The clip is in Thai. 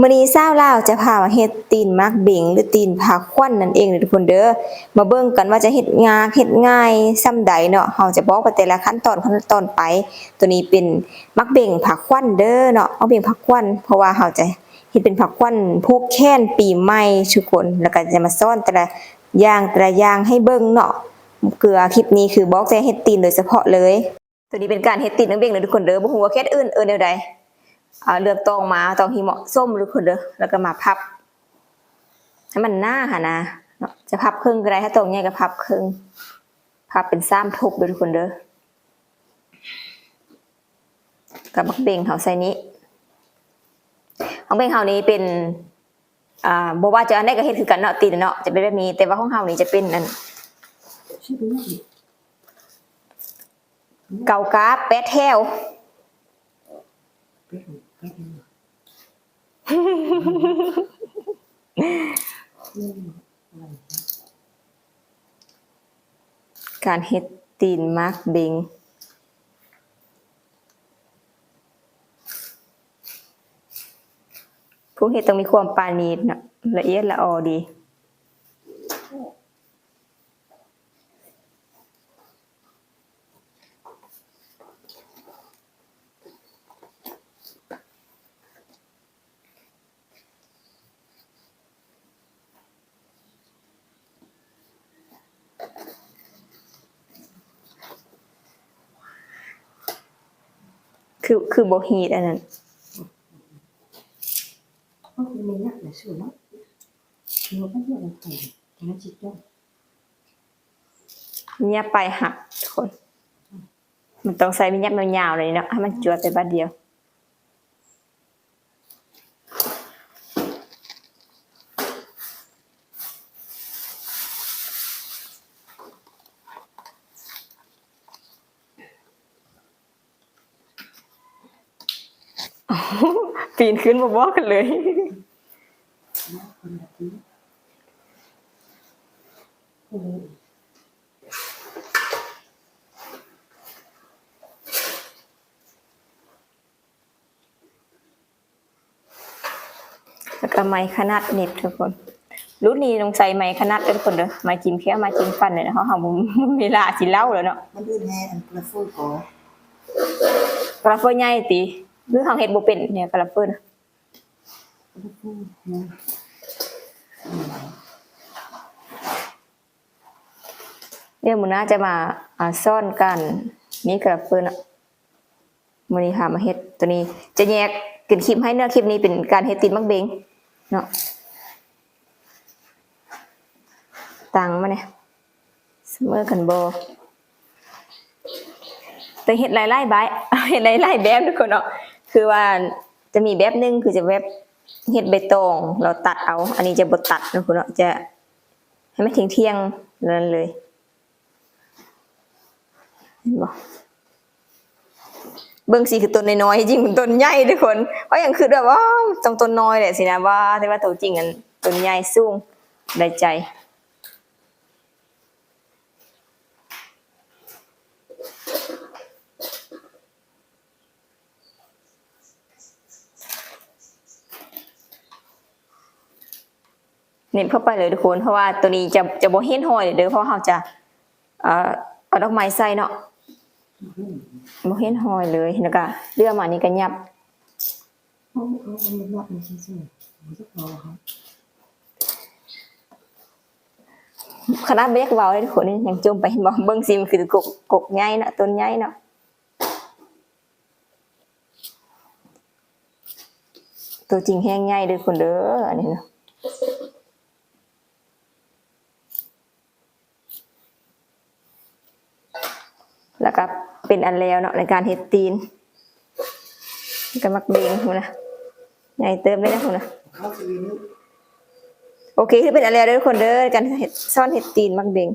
มื้อนี้ชาวลาวจะพามาเฮ็ดตีนมักเบงหรือตีนผาควันนั่นเองเด้อทุกคนเด้อมาเบิ่งกันว่าจะเฮ็ดเฮ็ดง่ายส่ำใดเนาะเฮาจะบอกไปแต่ละขั้นตอนไปตัวนี้เป็นมักเบงผาควันเด้อเนาะมักเบงผาควันเพราะว่าเฮาจะเฮ็ดเป็นผาควันผูกแขนปีใหม่ทุกคนแล้วก็จะมาสอนแต่ละอย่างให้เบิ่งเนาะเกลือคลิปนี้คือบอกจะเฮ็ดตีนโดยเฉพาะเลยตัวนี้เป็นการเฮ็ดตีนมักเบงเด้อทุกคนเด้อบ่ฮู้ว่าเคสอื่นแนวใดเลือกตองมาตองที่เหมาะสมทุกคนเด้อแล้วก็มาพับให้มันหน้าค่ะนะเนาะจะพับครึ่งก็ได้ถ้าตรงใหญ่ก็พับครึ่งพับเป็น3ทบเด้อทุกคนเด้อกับมักเบงเฮาใส่นี้มักเบงเฮานี้เป็นบ่ว่าจะอันใดก็เฮ็ดคือกันเนาะตีนเนาะจะเป็นแบบนี้แต่ว่าของเฮานี่จะเป็นอันเกากาแปดแถวการเฮ็ดตีนมักเบงผู้เฮ็ดต้องมีความปราณีตนะละเอียดละออดีคือบ่ฮีดอันนั้นยับไปหักทุกคนมันต้องใส่มียับยาวๆเลยเนาะให้มันจวดไปบัดเดียวปีนขึ้นมาบอกกันเลยแล้วก็ไม้ขนาดเน็บทุกคนรุ่นนี้ต้องใส่ไม้ขนาดทุกคนเด้อไม้จิ้มแค่ไม้จิ้มฟันเลยนะเฮาเวลาสิเล่าแล้วเนาะมันอื่นแฮ่อันกระฟูก่อกระเฟอใหญ่ติหรือเฮาเฮ็ดบ่เป็นเนี่ยกระเฟอนะเดี๋ยวมื้อหน้าจะมาซ่อนกันนี่กระเฟอนะมื้อนี้ค่ะมาเฮ็ดตัวนี้จะแยกเป็นคลิปให้เนื้อคลิปนี้เป็นการเฮ็ดตีนมักเบงเนาะตังมาเนี่ยเสมอกันบ่แต่เฮ็ดหลายๆใบเฮ็ดหลายๆแบบทุกคนเนาะคือว่าจะมีแบบนึงคือจะแบบเฮ็ดใบตองเราตัดเอาอันนี้จะบ่ตัดทุกคนเนาะจะให้มันเที่ยงๆนั่นเลยเห็นบ่เบิ่งสิคือต้นน้อยๆจริงต้นใหญ่ทุกคนเพราะอย่างคือแบบว่าต้องต้นน้อยแหละสินะว่าแต่ว่าตัวจริงอันต้นใหญ่สูงได้ใจเน้นเข้าไปเลยทุกคนเพราะว่าตัวนี้จะบ่เห็นหอยเด้อเพราะเราจะเอาดอกไม้ใส่เนาะบ่เห็นหอยเลยแล้วก็เลื่อมานี่ก็ยับขนาดเบกเว้าเลยทุกคนนี่ยังจมไปบ่เบิ่งสิมันคือกกใหญ่เนาะต้นใหญ่เนาะตัวจริงแห้งใหญ่เด้อคนเด้ออันนี้เนาะแล้วก็เป็นอันแล้วเนาะในการเฮ็ดตีนก็มักเบงพุ่นนะใหญ่เติมได้นะพุ่นนะโอเคคือเป็นอันแล้วเด้อทุกคนเด้อการเฮ็ดซ่อนเฮ็ดตีนมักเบง